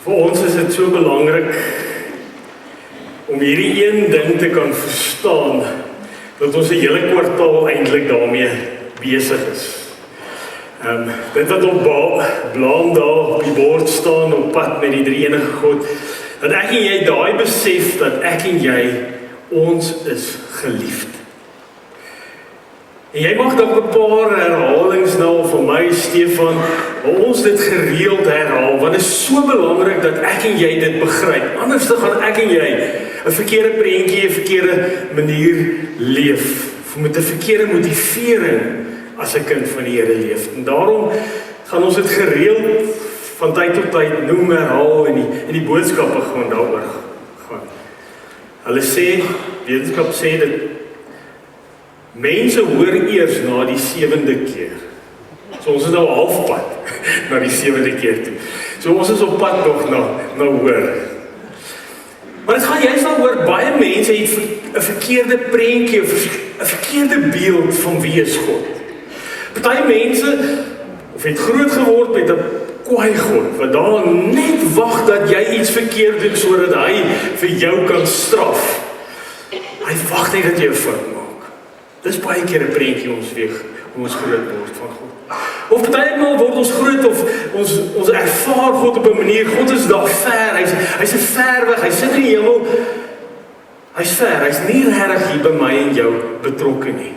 Vir ons is dit so belangrik om hierdie een ding te kan verstaan, dat ons 'n hele kwartaal eintlik daarmee besig is. Dit wat op blaam daar op die bord staan op pad met die drie enige God, dat ek en jy daai besef dat ek en jy, ons is geliefd. En jy mag dalk 'n paar herhalings nou van my, Stefan, waar ons dit gereeld herhaal, want dit is so belangrik dat ek en jy dit begryp. Anders dan gaan ek en jy 'n verkeerde prentjie, 'n verkeerde manier leef, met 'n verkeerde motivering as 'n kind van die Here leef. En daarom gaan ons dit gereeld van tyd tot tyd noem, herhaal en die boodskappe gaan daaroor gaan. Hulle sê, wetenskap sê dit, mense hoor eers na die 7de keer. So ons is nou halfpad na die 7de keer toe. So ons is op pad nog na hoor. Maar dit gaan juist daaroor, baie mense het 'n verkeerde prentjie of 'n verkeerde beeld van wie is God. Party mense het groot geword met 'n kwaai God, wat daar net wag dat jy iets verkeerd doen sodat hy vir jou kan straf. Hy wag net dat jy 'n fout maak. Dis baie keer 'n prentjie ons weeg, hoe ons groot word van God. Of partymal word ons groot of ons ervaar God op 'n manier, God is daar ver, hy's 'n ver weg, hy sit in die hemel, hy's ver, hy's nie regtig hier by my en jou betrokke nie.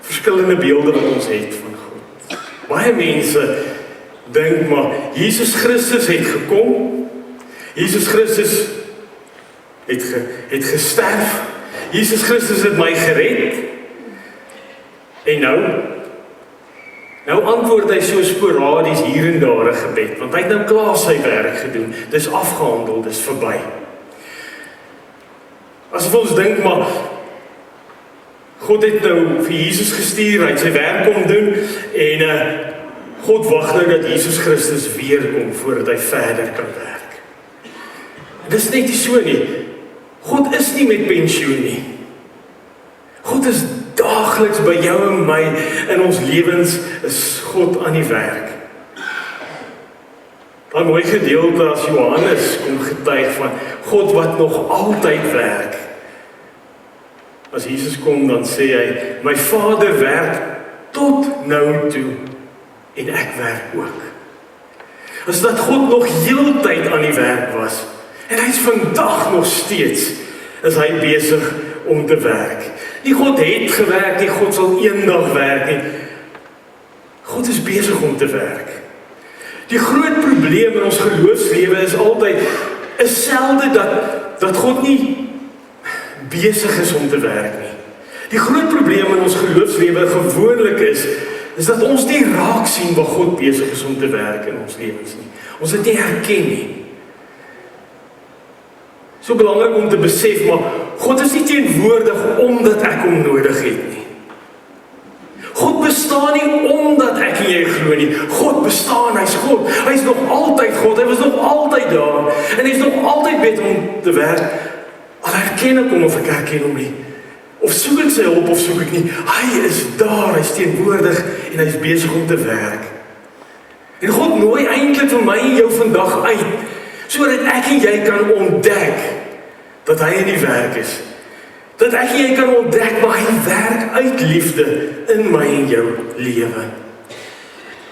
Verskillende beelde wat ons het van God. Baie mense dink maar, Jesus Christus het gekom, Jesus Christus het gesterf, Jesus Christus het my gered, en nou antwoord hy so sporadies hier en daar 'n gebed, want hy het nou klaar sy werk gedoen, dis afgehandel, dis verby. As ons dink maar, God het nou vir Jesus gestuur, hy het sy werk kom doen, en God wag nou dat Jesus Christus weer kom, voordat hy verder kan werk. En dis net nie so nie, God is nie met pensioen nie. God is daagliks by jou en my, in ons lewens is God aan die werk. Dan mooi gedeelte as Johannes kom getuig van God wat nog altyd werk. As Jesus kom, dan sê hy, my Vader werk tot nou toe, en ek werk ook. As dat God nog heeltyd aan die werk was, en hy is vandag nog steeds, is hy besig om te werk. Nie God het gewerk nie, God sal eendag werk nie. God is besig om te werk. Die groot probleem in ons geloofslewe is altyd, is selde dat God nie besig is om te werk nie. Die groot probleem in ons geloofslewe gewoonlik is dat ons nie raak sien wat God besig is om te werk in ons lewens nie. Ons het nie herken nie. So belangrik om te besef, maar God is nie teenwoordig omdat ek hom nodig het nie. God bestaan nie omdat ek en jy glo nie. God bestaan, hy's God. Hy's nog altyd God, hy was nog altyd daar. En hy's nog altyd beter om te werk. Al herken ek hom of ek herken hom nie. Of soek ek sy hulp of soek ek nie. Hy is daar, hy's teenwoordig en hy's besig om te werk. En God nooi eintlik vir my en jou vandag uit, sodat ek en jy kan ontdek dat hy in die werk is. Dat ek en jy kan ontdek, maar hy werk uit liefde in my en jou lewe.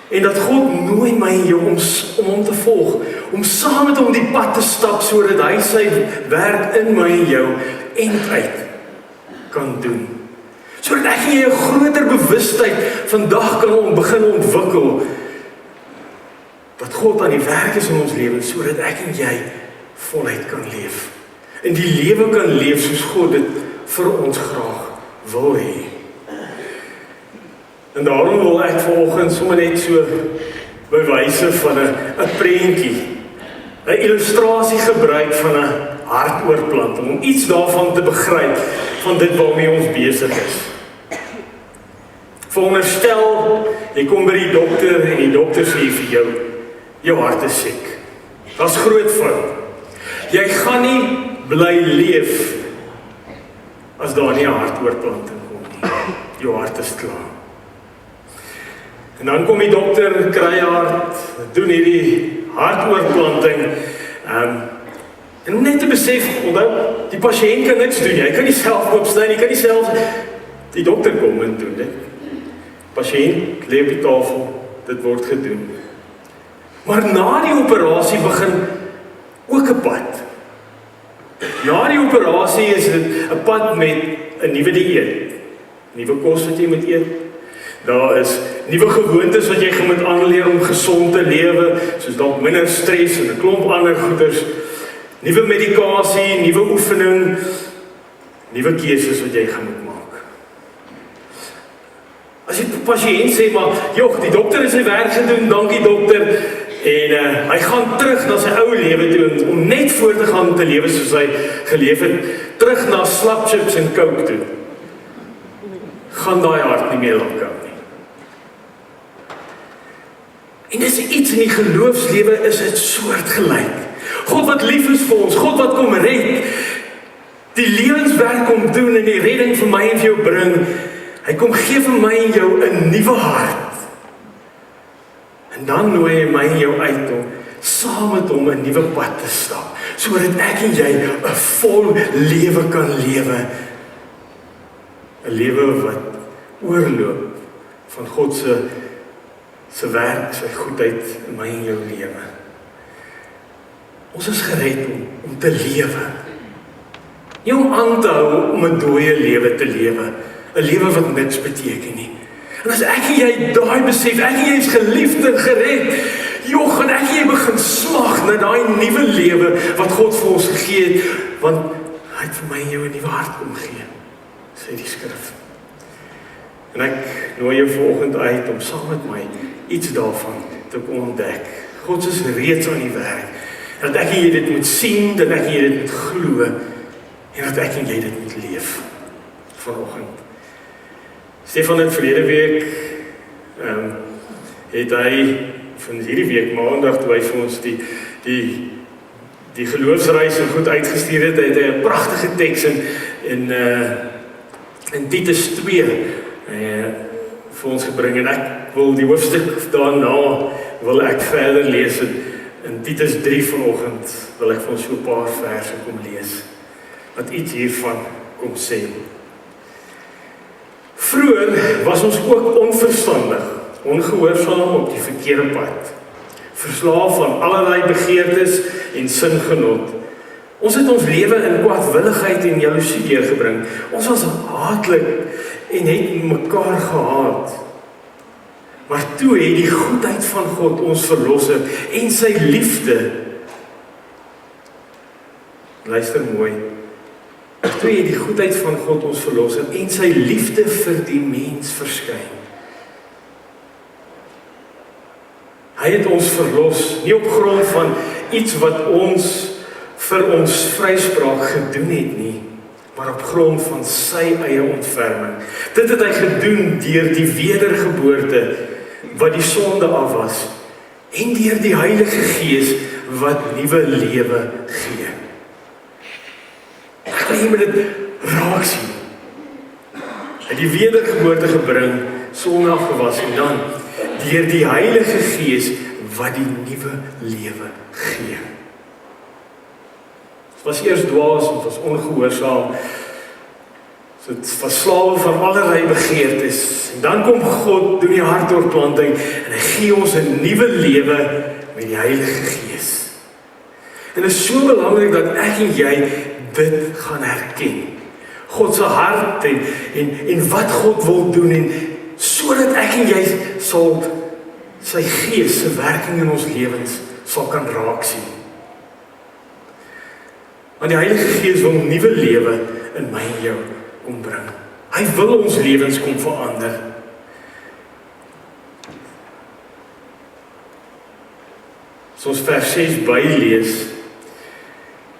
En dat God nooi my en jou om hom te volg, om saam met hom die pad te stap, sodat hy sy werk in my en jou uit kan doen. Sodat ek en jy 'n groter bewustheid vandag kan begin ontwikkel, dat God aan die werk is in ons lewens, sodat ek en jy voluit kan leef. En die lewe kan leef soos God dit vir ons graag wil hê. En daarom wil ek vanoggend sommer net so by wyse van 'n prentjie, 'n illustrasie gebruik van 'n hartoortplanting, om iets daarvan te begryp, van dit waarmee ons besig is. Veronderstel, jy kom by die dokter en die dokter sê vir jou hart is siek. Daar's groot fout. Jy gaan nie bly leef as daar nie 'n hartoortplanting kom nie. Jou hart is klaar. En dan kom die dokter, kry hart, doen hierdie hartoortplanting. En om net te besef, onthou, die pasiënt kan niks doen, jy kan nie self oopsny, jy kan nie self die dokter kom en doen dit. Pasiënt lê op die tafel, dit word gedoen. Maar na die operasie begin ook 'n pad. Na die operasie is dit 'n pad met 'n nuwe dieet, nuwe kos wat jy moet eet. Daar is nuwe gewoontes wat jy moet aanleer om gesond te lewe, soos dalk minder stres en 'n klomp ander goeders. Nuwe medikasie, nuwe oefening, nuwe keuses wat jy moet maak. As die pasiënt sê maar, "Jog, die dokter het sy werk gedoen, dankie dokter." En hy gaan terug na sy ou lewe toe om net voort te gaan te lewe soos hy geleef het, terug na slap chips en coke toe. Gaan daai hart nie meer lank hou nie. En dis iets in die geloofslewe is dit soortgelyk. God wat lief is vir ons, God wat kom red, die lewenswerk kom doen en die redding vir my en vir jou bring. Hy kom gee vir my en jou 'n nuwe hart. En dan nooi hy my en jou uit om saam met hom 'n nuwe pad te stap, sodat ek en jy 'n vol lewe kan lewe. 'n Lewe wat oorloop van God se werk, sy goedheid in my en jou lewe. Ons is gered om te lewe. Nie om aan te hou om 'n dooie lewe te lewe, 'n lewe wat niks beteken nie. En as ek en jy daai besef, ek en jy is geliefd en gered, gaan ek en jy begin smag na daai nuwe lewe wat God vir ons gegee het, want hy het vir my en jou 'n nuwe hart kom gee, sê die skrif. En ek nooi jou vanoggend uit om saam met my iets daarvan te ontdek. God is reeds aan die werk. En dat ek en jy dit moet sien, dat ek en jy dit moet glo, en dat ek en jy dit moet leef vanoggend. Stefan het verlede week het hy van hierdie week maandag toe hy vir ons die geloofsreis goed uitgestuur het, hy 'n pragtige teks in Titus 2 vir ons gebring, en ek wil die hoofstuk daarna wil ek verder lees in Titus 3 vanoggend wil ek vir ons so 'n paar verse kom lees wat iets hiervan kom sê. Vroeger was ons ook onverstandig, ongehoorsaam op die verkeerde pad, verslaaf aan allerlei begeertes en singenot. Ons het ons lewe in kwaadwilligheid en jaloesie deurgebring. Ons was haatlik en het mekaar gehaat. Maar toe het die goedheid van God ons verlosser en sy liefde, luister mooi, toe het die goedheid van God ons verlosser en sy liefde vir die mens verskyn. Hy het ons verlos, nie op grond van iets wat ons vir ons vryspraak gedoen het nie, maar op grond van sy eie ontferming. Dit het hy gedoen deur die wedergeboorte wat die sonde af was, en deur die Heilige Gees wat nuwe lewe gee. Ek wil jy met dit raak sien. Hy het die wedergeboorte gebring, sonde afgewas, en dan deur die Heilige Gees wat die nuwe lewe gee. Dit was eers dwaas, het was ongehoorsaam, dit was slawe van allerlei begeertes, en dan kom God, doen die hartoortplanting, en hy gee ons 'n nuwe lewe met die Heilige Gees. En dit is so belangrik dat ek en jy dit gaan herken. God se hart en wat God wil doen, en sodat ek en jy sal sy Gees se werking in ons lewens sal kan raak sien. Want die Heilige Gees wil nuwe lewe in my en jou kom bring. Hy wil ons lewens kom verander. As ons vers 6 bylees,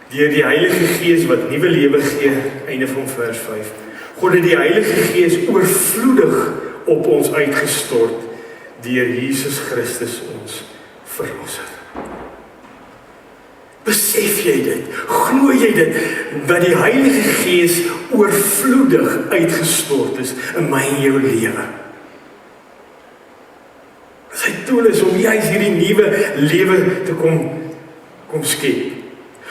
deur die Heilige Gees wat nuwe lewe gee, einde van vers 5. God het die Heilige Gees oorvloedig op ons uitgestort deur Jesus Christus ons verlosser. Besef jy dit? Glo jy dit? Dat die Heilige Gees oorvloedig uitgestort is in my en jou lewe. As hy doel is om juist hierdie nuwe lewe te kom skep.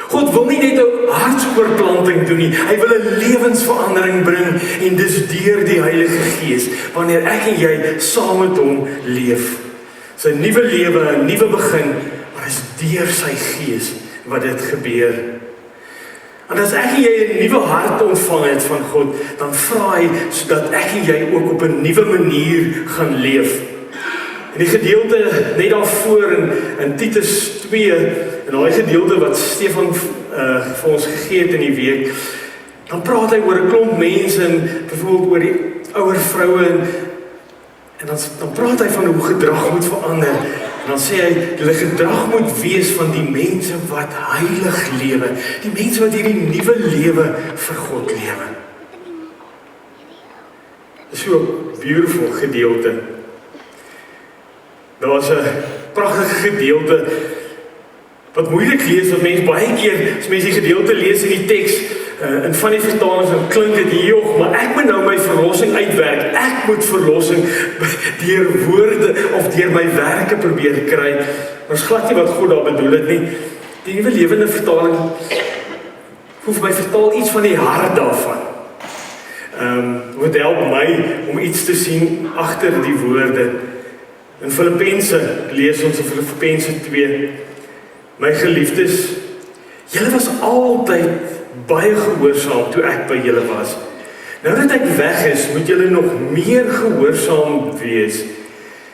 God wil nie net 'n hartsoorplanting doen nie, hy wil 'n lewensverandering bring en dis deur die Heilige Gees, wanneer ek en jy saam met hom leef. Sy nuwe lewe, 'n nuwe begin, maar is deur sy Gees wat dit gebeur. En as ek en jy 'n nuwe hart ontvang het van God, dan vra hy sodat ek en jy ook op 'n nuwe manier gaan leef. In die gedeelte net daarvoor in Titus 2, in daai gedeelte wat Stefan vir ons gegee het in die week, dan praat hy oor 'n klomp mense en byvoorbeeld oor die ouer vroue en dan praat hy van hoe gedrag moet verander. En dan sê hy, hulle gedrag moet wees van die mense wat heilig lewe, die mense wat hierdie nuwe lewe vir God lewe. Dis so 'n beautiful gedeelte. Daar's 'n pragtige gedeelte wat moeilik lees, wat mense baie keer, as mense die gedeelte lees in die teks, in van die vertalings, dan klink dit joh, maar ek moet nou my verlossing uitwerk. Ek moet verlossing deur woorde of deur my werke probeer kry. Maar is glad nie wat God daar bedoel het nie. Die Nuwe Lewende Vertaling hoef my vertaal iets van die hart daarvan. Wat help my om iets te sien agter die woorde. In Filippense lees ons in Filippense 2, my geliefdes, julle was altyd baie gehoorsaam toe ek by julle was. Nou dat ek weg is, moet julle nog meer gehoorsaam wees,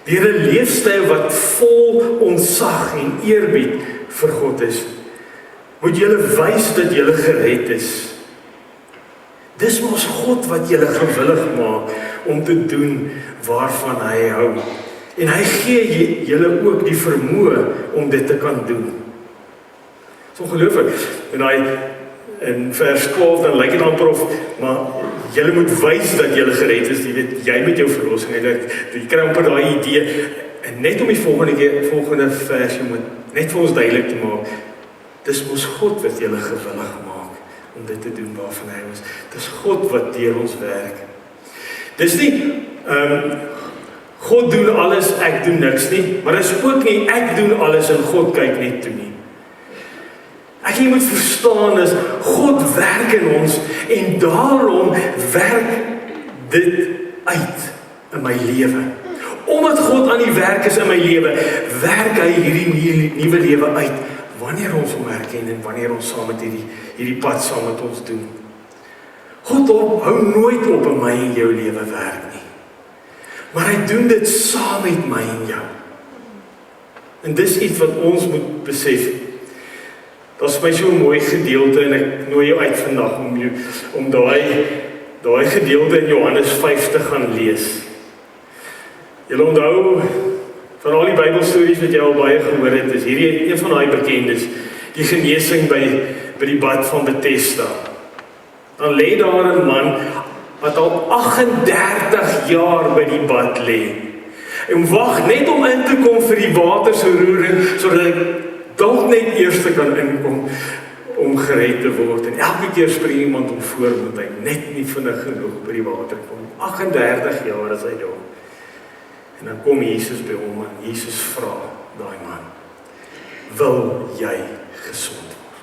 deur 'n leefstyl wat vol ontzag en eerbied vir God is. Moet julle wys dat julle gered is. Dis mos God wat julle gewillig maak om te doen waarvan hy hou. En hy gee julle ook die vermoë om dit te kan doen. So ongelooflik. In vers 12 dan lyk dit amper of, maar julle moet wys dat julle gered is, jy met jou verlossing, jy kry amper daai idee, en net om die volgende vers, jy moet net vir ons duidelik te maak, dis mos God wat julle gewillig maak, om dit te doen waarvan hy was, dis God wat deur ons werk. Dis nie, God doen alles, ek doen niks nie, maar dis ook nie, ek doen alles en God kyk net toe nie. Ek jy moet verstaan is, God werk in ons en daarom werk dit uit in my lewe. Omdat God aan die werk is in my lewe, werk hy hierdie nuwe lewe uit wanneer ons hom herken en wanneer ons saam met hierdie pad saam met ons doen. God hou nooit op in my en jou lewe werk nie. Maar hy doen dit saam met my en jou. En dis iets wat ons moet besef. Dat is my so 'n mooi gedeelte en ek nooi jou uit vandag om daai gedeelte in Johannes 5 te gaan lees. Julle onthou van al die Bybelstories wat jy al baie gehoor het, is hierdie een van daai bekendes, die genesing by die bad van Bethesda. Dan lê daar 'n man wat al 38 jaar by die bad lê. En wag net om in te kom vir die watersroering sodat ek dalk net eers kan inkom om gered te word. En elke keer spring iemand om voor moet hy net nie vinnig genoeg by die water kom. 38 jaar is hy daar. En dan kom Jesus by hom en Jesus vra daai man, wil jy gesond word?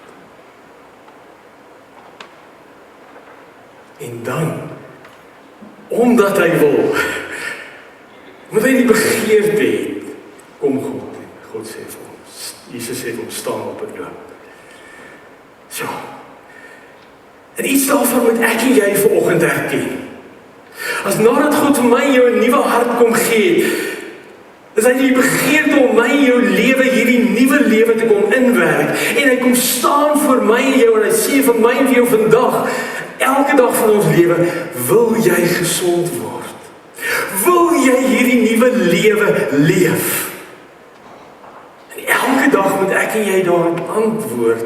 En dan, omdat hy wil, omdat hy die begeerte het, kom God en God sê vir hom, Jesus sê hom, staan op en loop. So, en iets daarvan moet ek en jy vanoggend herken. As nadat God vir my en jou 'n nuwe hart kom gee, is hy die begeerte om my en jou lewe, hierdie nuwe lewe te kom inwerk, en hy kom staan voor my en jou, en hy sê vir my en jou vandag, elke dag van ons lewe, wil jy gesond word? Wil jy hierdie nuwe lewe leef? Elke dag moet ek en jy daarop antwoord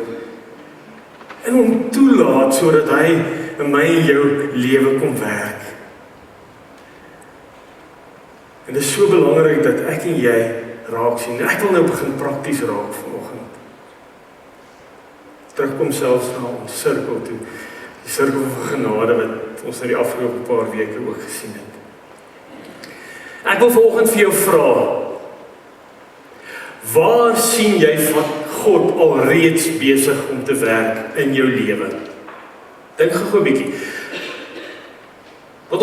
en hom toelaat sodat hy in my en jou lewe kom werk. En dit is so belangrik dat ek en jy raak sien. Ek wil nou begin prakties raak vanoggend. Terugkom selfs na ons sirkel toe. Die sirkel van genade wat ons in die afgelope paar weke ook gesien het. Ek wil vanoggend vir jou vra, Waar sien jy van God alreeds besig om te werk in jou lewe? Dink gou 'n bietjie. Want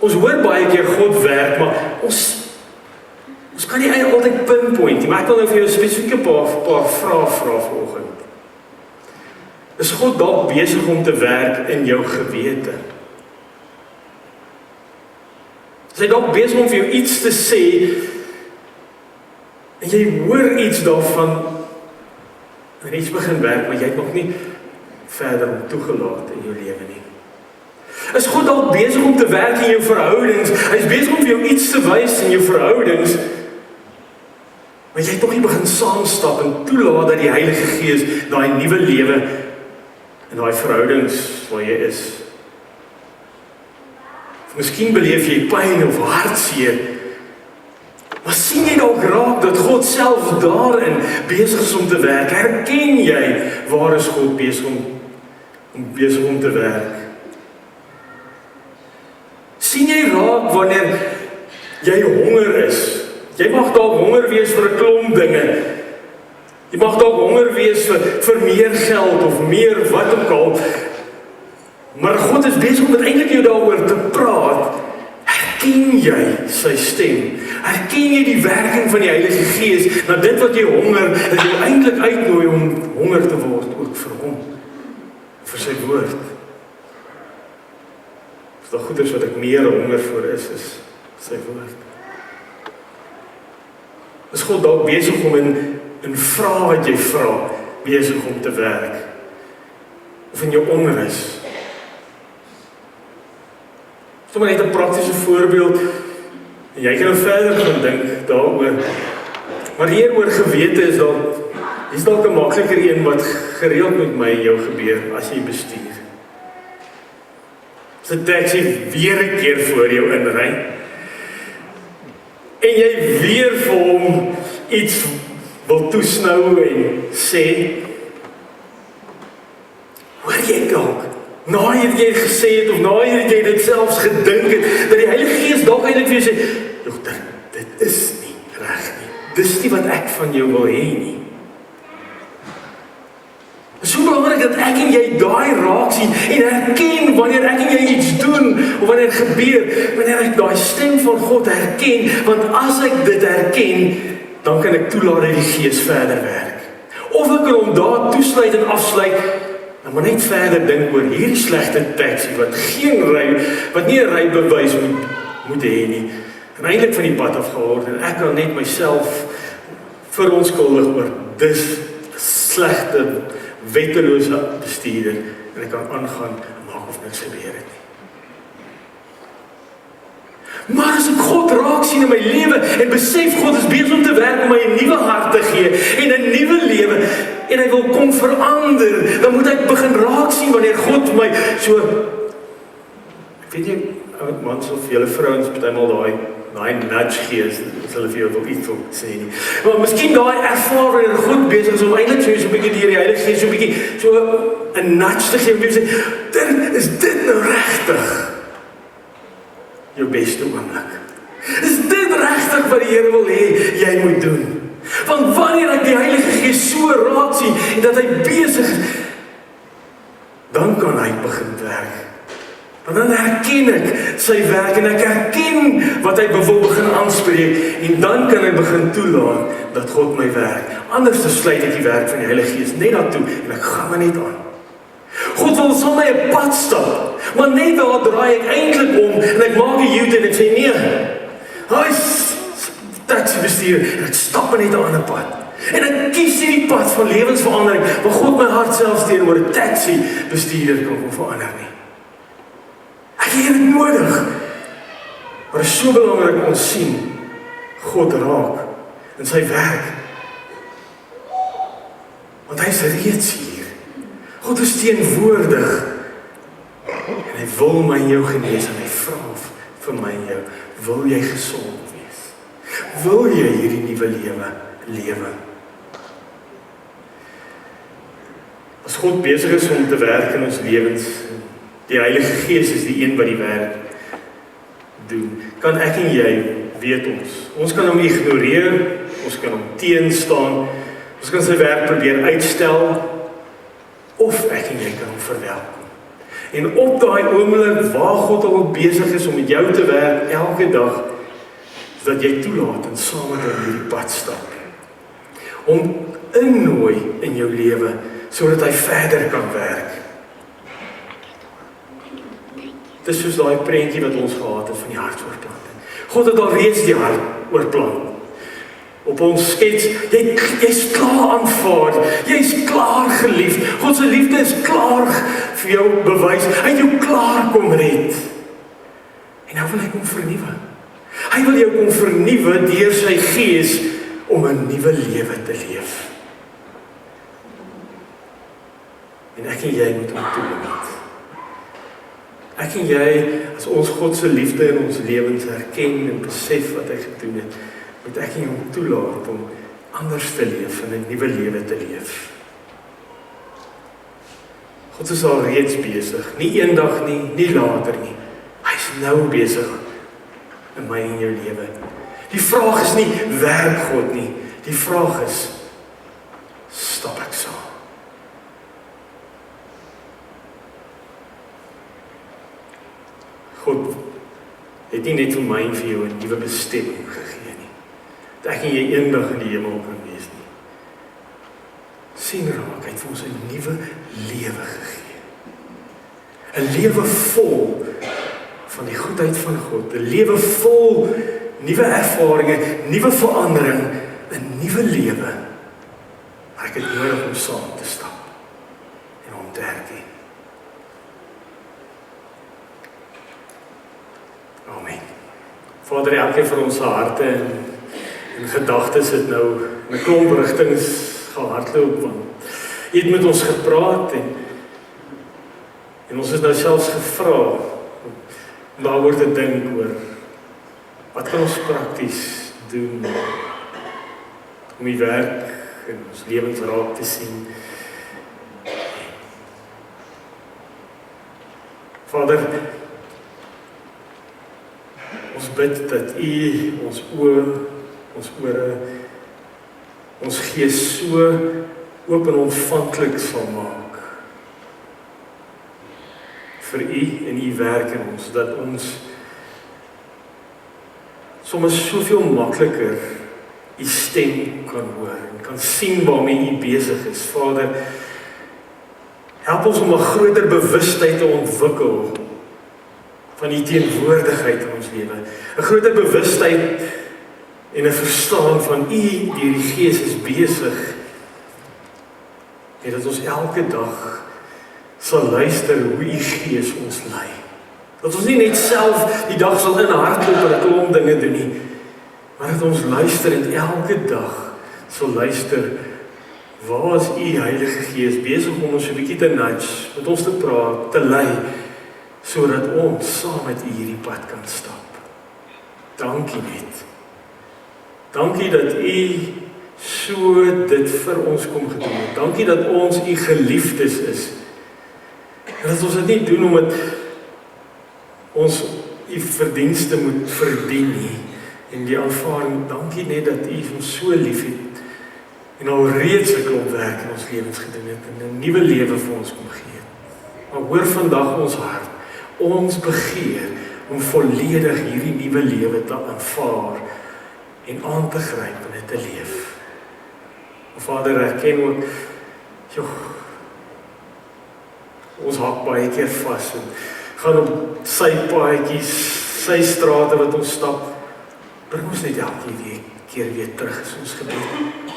ons hoor baie keer God werk, maar ons kan nie altyd pinpoint nie, maar ek wil nou vir jou spesifieke paar vrae vra vanoggend. Is God dalk besig om te werk in jou gewete? Is hy dalk besig om vir jou iets te sê, en jy hoor iets daarvan, en iets begin werk, maar jy het nog nie verder om toegelaat in jou lewe nie. Is God dalk besig om te werk in jou verhoudings? Hy is besig om vir jou iets te wys in jou verhoudings, maar jy het nog nie begin saamstap en toelaat dat die Heilige Gees daai nuwe lewe in daai verhoudings waar jy is. Of miskien beleef jy pyn of hartseer, maar sien jy dalk raak dat God self daarin besig is om te werk? Herken jy waar is God besig om te werk? Sien jy raak wanneer jy honger is? Jy mag dalk honger wees vir 'n klomp dinge. Jy mag dalk honger wees vir meer geld of meer wat ook al. Maar God is besig om eintlik jou daaroor te praat. Herken jy sy stem? Herken jy die werking van die Heilige Gees na dit wat jy honger, dat jy eintlik uitnooi om honger te word ook vir hom, vir sy woord? Is daar goeders wat ek meer honger vir is sy woord? Is God dalk besig om in vrae wat jy vra, besig om te werk? Of in jou onrus? Sommer net 'n praktiese voorbeeld, en jy kan nou verder gaan dink daaroor, maar hier oor gewete is dalk 'n makliker een wat gereeld met my en jou gebeur as jy bestuur. As 'n taxi weer 'n keer voor jou inry, en jy weer vir hom iets wil toesnou en sê, hoor jy dalk, nadat jy gesê het, of nadat jy dit selfs gedink het, dat die Heilige Gees dalk eintlik vir jou sê, "Dogter, dit is nie reg nie. Dis nie wat ek van jou wil hê nie." Dit is so belangrik dat ek en jy daai raak sien en herken wanneer ek en jy iets doen of wanneer dit gebeur, wanneer ek daai stem van God herken, want as ek dit herken, dan kan ek toelaat dat die Gees verder werk. Of ek kan hom daar toesluit en afsluit, dan maar net verder dink oor hierdie slegte taxi wat nie 'n rybewys moet hê nie, en eintlik van die pad afgehaal en ek kan net myself verontskuldig oor dis slegte, wettelose bestuurder, en ek kan aangaan en maak of niks gebeur het nie. Maar as ek God raak sien in my lewe en besef God is besig om te werk om my 'n nuwe hart te gee en 'n nuwe lewe, en hy wil kom verander, dan moet ek begin raak sien wanneer God my so, ek weet nie, oud mans of julle vrouens partymal daai nudge gee, as hulle vir jou wil iets sê nie. Maar miskien daai ervaar wanneer God besig is om eintlik so 'n bietjie deur die Heilige Gees so 'n bietjie so 'n nudge te gee, en sê, dit nou regtig jou beste oomblik? Is dit regtig wat die Here wil hê jy moet doen? Want wanneer ek die Heilige Gees so raak sien en dat hy besig is, dan kan hy begin werk. Want dan herken ek sy werk en ek herken wat hy wil begin aanspreek, en dan kan hy begin toelaat dat God my werk. Anders sluit ek die werk van die Heilige Gees net daartoe en ek gaan maar net aan. God wil saam my 'n pad stap, maar net daar draai ek eintlik om en ek maak 'n U-turn en ek sê nee. Hy taxibestuur, en ek stap net 'n ander pad. En ek kies hierdie pad van lewensverandering, waar God my hart selfs teenoor 'n taxibestuurder kan verander nie. Ek het dit nodig. Maar dit is so belangrik ons sien God raak in sy werk. Want hy is reeds hier. God is teenwoordig. En hy wil my en jou genees, en hy vra vir my en jou, wil jy gesond wees? Wil jy hierdie nuwe lewe? As God besig is om te werk in ons lewens, die Heilige Gees is die een wat die werk doen, kan ek en jy weet ons. Ons kan hom ignoreer, ons kan hom teenstaan, ons kan sy werk probeer uitstel, of ek en jy kan hom verwelkom. En op daai oomblik waar God al besig is om met jou te werk elke dag, is dat jy toelaat en saam met hom hierdie pad stap. Om innooi in jou lewe, sodat hy verder kan werk. Dit is soos daai prentjie wat ons gehad het van die hartsoortplanting. God het al reeds die hart oorplant. Op ons skets, jy's klaar aanvaar, jy's klaar geliefd. God se liefde is klaar vir jou bewys. Hy het jou klaar kom red. En nou wil hy kom vernuwe. Hy wil jou kom vernuwe deur sy gees om 'n nuwe lewe te leef. En ek en jy moet hom toelaat. Ek en jy, as ons God se liefde in ons lewens herken en besef wat hy gedoen het, moet ek en jy hom toelaat om anders te leef en 'n nuwe lewe te leef. God is al reeds besig, nie eendag nie, nie later nie. Hy's nou besig in my en jou lewe. Die vraag is nie, werk God nie. Die vraag is, stap ek saam? God het nie net vir my en vir jou 'n nuwe bestemming gegee nie. Dat ek en jy eendag in die hemel kan wees nie. Sien raak, hy het vir ons 'n nuwe lewe gegee. 'n Lewe vol van die goedheid van God. 'n Lewe vol nuwe ervarings, nuwe verandering, 'n nuwe lewe. Maar ek het nodig om saam te stap en om te herken. Amen. Vader, elkeen van ons harte en gedagtes het nou in 'n klomp rigtings gehardloop, want jy het met ons gepraat en ons is nou selfs gevra om daaroor te dink oor wat kan ons prakties doen om die werk in ons lewens raak te sien. Vader, ons bid dat U ons oë, ons ore, ons gees so oop en ontvanklik sal maak vir U en U werk in ons, dat ons soms soveel makliker U stem kan hoor en kan sien waarmee U besig is. Vader, help ons om 'n groter bewustheid te ontwikkel van U teenwoordigheid in ons lewe. 'n Groter bewustheid en 'n verstaan van U deur die Gees is besig. En dat ons elke dag sal luister hoe U Gees ons lei. Dat ons nie net self die dag sal inhardloop en 'n klomp dinge doen nie, maar dat ons luister en elke dag sal luister, waar is U Heilige Gees besig om ons 'n bietjie te nudge, met ons te praat, te lei, sodat ons saam met U hierdie pad kan stap. Dankie net. Dankie dat U so dit vir ons kom gedoen het. Dankie dat ons U geliefdes is. En dat ons dit nie doen omdat ons U verdienste moet verdien nie. En die aanvaarding, dankie net dat U ons so lief het en al reeds 'n klomp werk in ons lewens gedoen het en 'n nuwe lewe vir ons kom gee. Maar hoor vandag ons hart, ons begeer om volledig hierdie nuwe lewe te aanvaar en aan te gryp en dit te leef. Vader, erken ook, ons hak baie keer vas en gaan op sy paadjies, sy strate wat ons stap, bring ons net elke keer weer terug is ons gebed.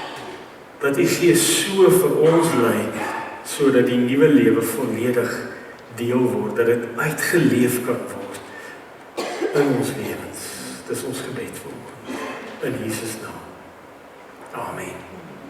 Dat U Gees so vir ons lei, sodat die nuwe lewe volledig deel word, dat dit uitgeleef kan word in ons lewens. Dis ons gebed vir ons. In Jesus naam. Amen.